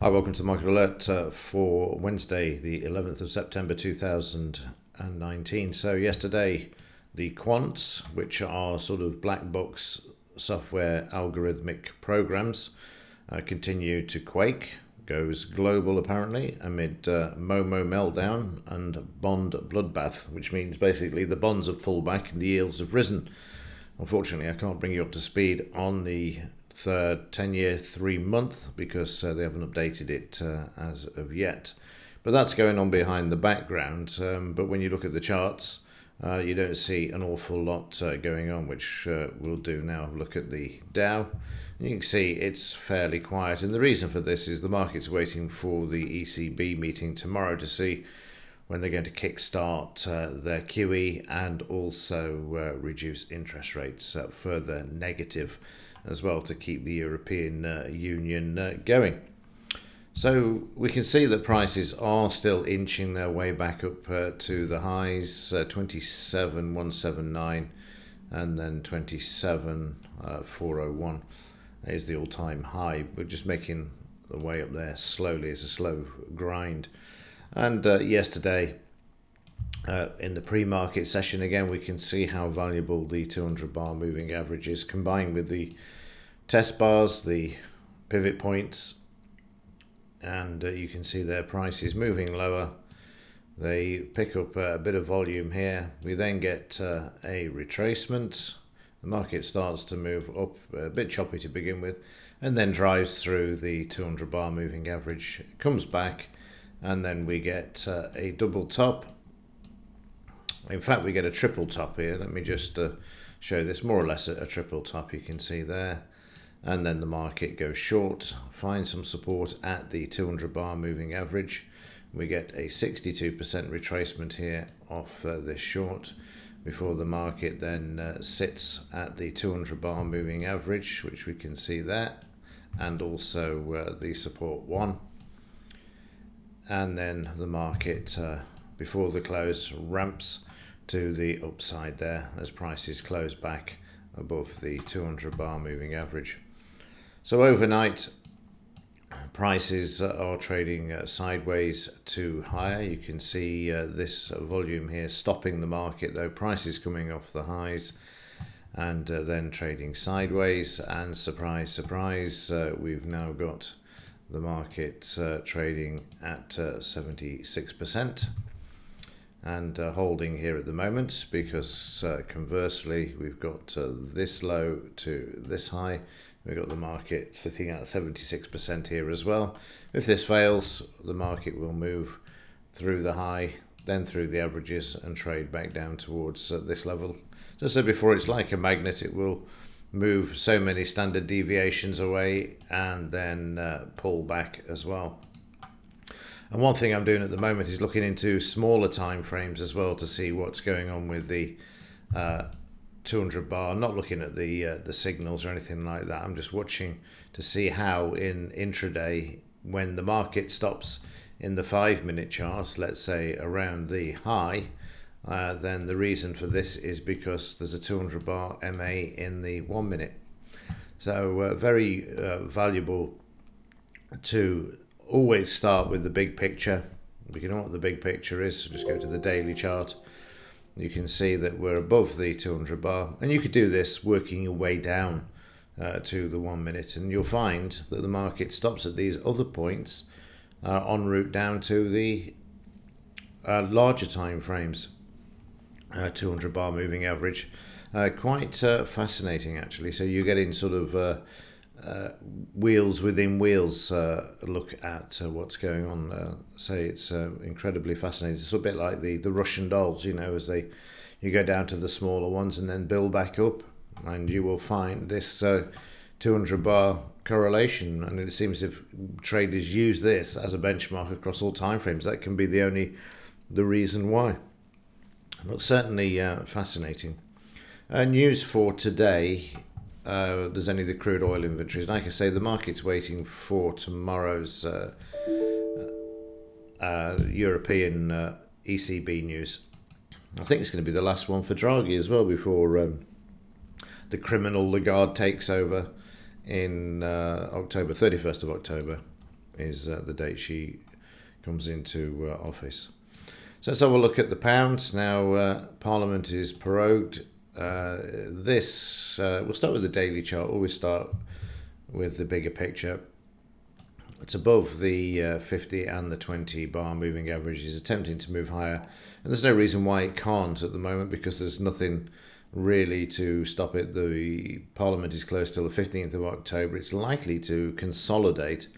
Hi, welcome to the Market Alert for Wednesday, the 11th of September 2019. So yesterday, the quants, which are sort of black box software algorithmic programs, continue to quake. Goes global apparently amid Momo meltdown and bond bloodbath, which means basically the bonds have pulled back and the yields have risen. Unfortunately, I can't bring you up to speed on the third 10-year 3-month because they haven't updated it as of yet. But that's going on behind the background. But when you look at the charts, you don't see an awful lot going on, which we'll do now. Look at the Dow. You can see it's fairly quiet. And the reason for this is the market's waiting for the ECB meeting tomorrow to see when they're going to kickstart their QE and also reduce interest rates further negative as well to keep the European Union going. So we can see that prices are still inching their way back up to the highs, 27,179 and then 27,401 is the all-time high. We're just making the way up there slowly. It's a slow grind. And yesterday, in the pre-market session, again, we can see how valuable the 200 bar moving average is, combined with the test bars, the pivot points, and you can see their prices moving lower. They pick up a bit of volume here. We then get a retracement. The market starts to move up, a bit choppy to begin with, and then drives through the 200 bar moving average, comes back, and then we get a double top. In fact, we get a triple top here. Let me just show this, more or less a triple top, you can see there. And then the market goes short, finds some support at the 200 bar moving average. We get a 62% retracement here off this short before the market then sits at the 200 bar moving average, which we can see there, and also the support one. And then the market before the close ramps to the upside there as prices close back above the 200 bar moving average. So overnight, prices are trading sideways to higher. You can see this volume here stopping the market, though prices coming off the highs and then trading sideways. And surprise, surprise, we've now got the market trading at 76% and holding here at the moment, because conversely we've got this low to this high. We've got the market sitting at 76% here as well. If this fails, the market will move through the high, then through the averages and trade back down towards this level. As I said before, it's like a magnet. It will move so many standard deviations away and then pull back as well. And one thing I'm doing at the moment is looking into smaller time frames as well to see what's going on with the 200 bar. I'm not looking at the signals or anything like that. I'm just watching to see how in intraday, when the market stops in the 5-minute chart, let's say around the high, then the reason for this is because there's a 200 bar MA in the 1 minute. So very valuable to always start with the big picture. If you know what the big picture is, so just go to the daily chart. You can see that we're above the 200 bar, and you could do this working your way down to the 1 minute, and you'll find that the market stops at these other points en route down to the larger time frames, 200 bar moving average. Quite fascinating actually. So you get in sort of wheels within wheels look at what's going on. Say it's incredibly fascinating. It's a bit like the Russian dolls, you know, as you go down to the smaller ones and then build back up, and you will find this 200 bar correlation. And it seems if traders use this as a benchmark across all time frames, that can be the reason why. But certainly fascinating. News for today. There's only the crude oil inventories. Like I say, the market's waiting for tomorrow's European ECB news. I think it's going to be the last one for Draghi as well before the criminal Lagarde takes over in October, 31st of October. is the date she comes into office. So let's have a look at the pound. Now, Parliament is prorogued. We'll start with the daily chart. Always start with the bigger picture. It's above the 50 and the 20 bar moving average. It's attempting to move higher. And there's no reason why it can't at the moment, because there's nothing really to stop it. The Parliament is closed till the 15th of October. It's likely to consolidate,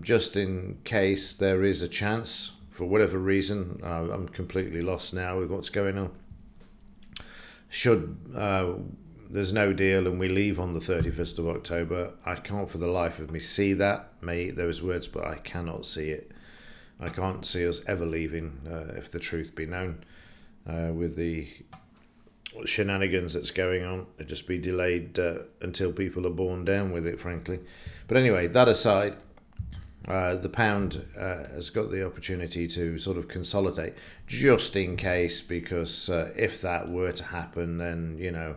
just in case there is a chance, for whatever reason. I'm completely lost now with what's going on. Should there's no deal and we leave on the 31st of October, I can't for the life of me see that. May eat those words, but I cannot see it. I can't see us ever leaving, if the truth be known, with the shenanigans that's going on. It'd just be delayed until people are borne down with it, frankly. But anyway, that aside, the pound has got the opportunity to sort of consolidate, just in case, because if that were to happen, then, you know,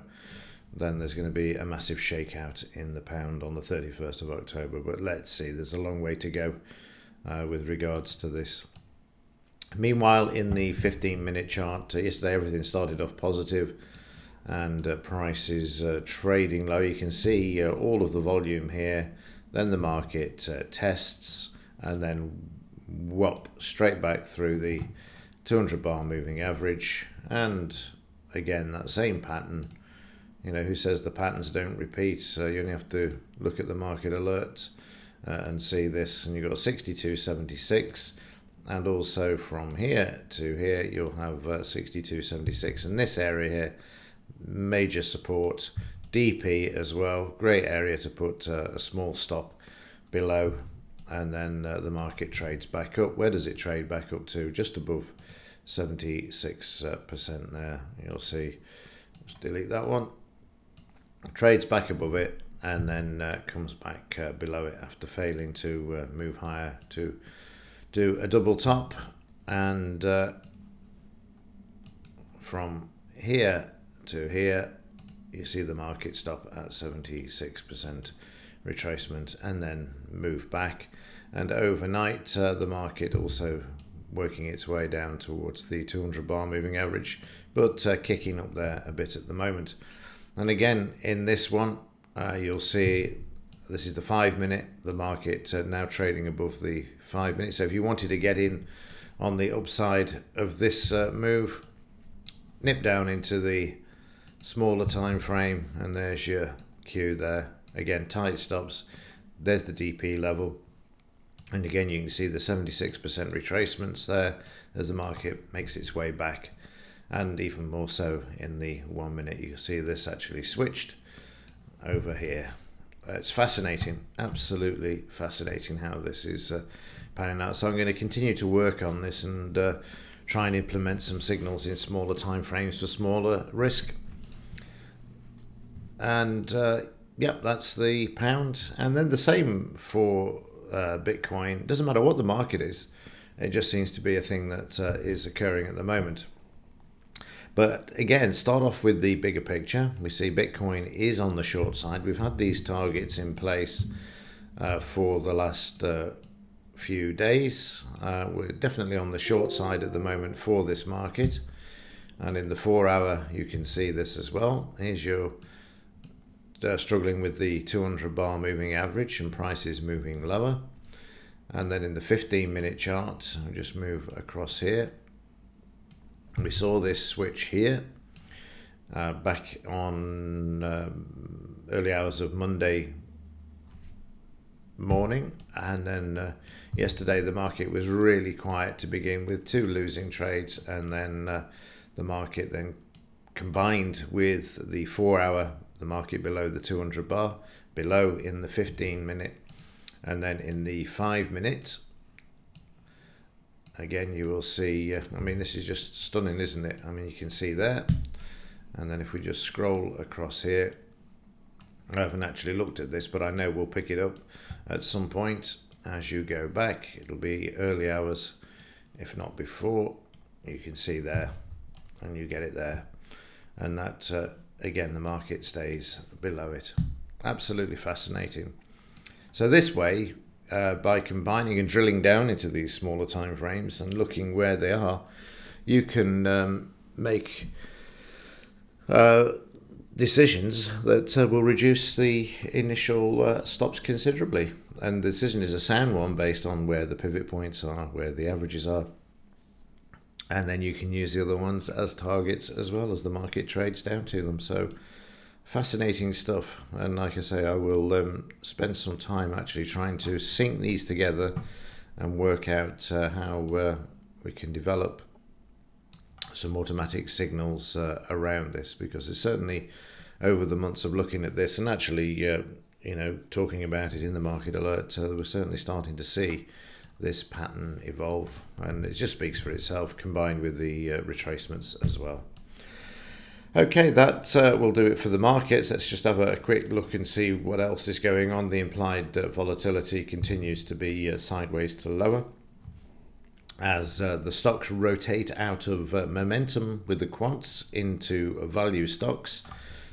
then there's going to be a massive shakeout in the pound on the 31st of October. But let's see, there's a long way to go with regards to this. Meanwhile, in the 15-minute chart, yesterday everything started off positive, and prices trading low. You can see all of the volume here. Then the market tests, and then whop, straight back through the 200 bar moving average. And again, that same pattern. You know, who says the patterns don't repeat? So you only have to look at the market alert and see this. And you've got 62.76. And also from here to here, you'll have 62.76. And this area here, major support. DP as well, great area to put a small stop below. And then the market trades back up. Where does it trade back up to? Just above 76% there. You'll see. Let's delete that one. Trades back above it, and then comes back below it after failing to move higher to do a double top. And from here to here, you see the market stop at 76% retracement and then move back. And overnight, the market also working its way down towards the 200 bar moving average, but kicking up there a bit at the moment. And again, in this one, you'll see this is the 5 minute, the market now trading above the 5 minutes. So if you wanted to get in on the upside of this move, nip down into the smaller time frame, and there's your cue there. Again, tight stops. There's the DP level. And again, you can see the 76% retracements there as the market makes its way back. And even more so in the 1 minute, you can see this actually switched over here. It's fascinating, absolutely fascinating how this is panning out. So I'm going to continue to work on this and try and implement some signals in smaller time frames for smaller risk. And yep, that's the pound. And then the same for Bitcoin. Doesn't matter what the market is, it just seems to be a thing that is occurring at the moment. But again, start off with the bigger picture. We see Bitcoin is on the short side. We've had these targets in place for the last few days. We're definitely on the short side at the moment for this market. And in the 4 hour, you can see this as well. Here's your struggling with the 200 bar moving average, and prices moving lower. And then in the 15-minute chart, I'll just move across here. We saw this switch here back on early hours of Monday morning, and then yesterday the market was really quiet to begin with, 2 losing trades, and then the market then combined with the 4 hour, the market below the 200 bar, below in the 15-minute, and then in the 5 minute. Again, you will see, I mean, this is just stunning, isn't it? I mean, you can see there. And then if we just scroll across here, I haven't actually looked at this, but I know we'll pick it up at some point as you go back. It'll be early hours, if not before. You can see there, and you get it there. And that, again, the market stays below it. Absolutely fascinating. So this way, by combining and drilling down into these smaller time frames and looking where they are, you can make decisions that will reduce the initial stops considerably. And the decision is a sound one based on where the pivot points are, where the averages are. And then you can use the other ones as targets as well as the market trades down to them. So fascinating stuff. And like I say, I will spend some time actually trying to sync these together and work out how we can develop some automatic signals around this, because it's certainly over the months of looking at this and actually talking about it in the market alert, we're certainly starting to see this pattern evolve, and it just speaks for itself, combined with the retracements as well. Okay, that will do it for the markets. Let's just have a quick look and see what else is going on. The implied volatility continues to be sideways to lower as the stocks rotate out of momentum with the quants into value stocks.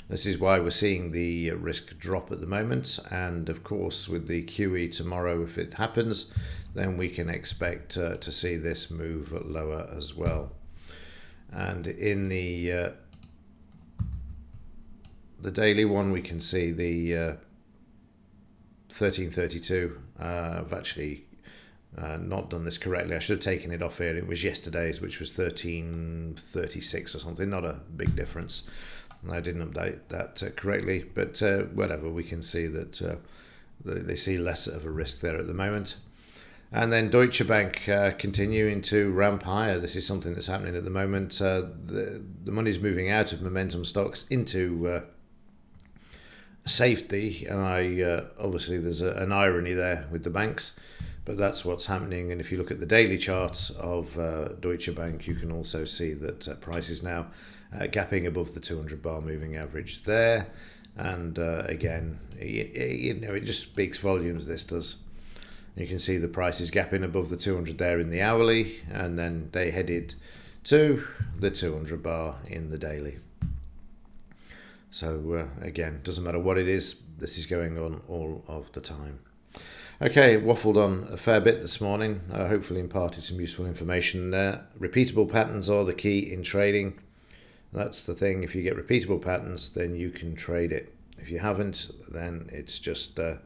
This is why we're seeing the risk drop at the moment, and of course with the QE tomorrow, if it happens, then we can expect to see this move lower as well. And in the daily one, we can see the 1332. I've actually not done this correctly. I should have taken it off here. It was yesterday's, which was 1336 or something. Not a big difference. I didn't update that correctly, but whatever, we can see that they see less of a risk there at the moment. And then Deutsche Bank continuing to ramp higher. This is something that's happening at the moment. The money's moving out of momentum stocks into safety, and obviously there's an irony there with the banks, but that's what's happening. And if you look at the daily charts of Deutsche Bank, you can also see that price is now gapping above the 200 bar moving average there. And again, it just speaks volumes, this does. You can see the price is gapping above the 200 there in the hourly, and then they headed to the 200 bar in the daily. So again, doesn't matter what it is, this is going on all of the time. Okay, waffled on a fair bit this morning. Hopefully imparted some useful information there. Repeatable patterns are the key in trading. That's the thing. If you get repeatable patterns, then you can trade it. If you haven't, then it's just a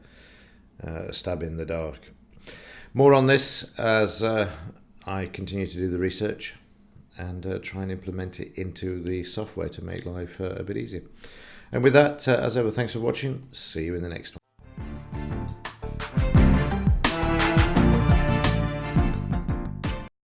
stab in the dark. More on this as I continue to do the research and try and implement it into the software to make life a bit easier. And with that, as ever, thanks for watching. See you in the next one.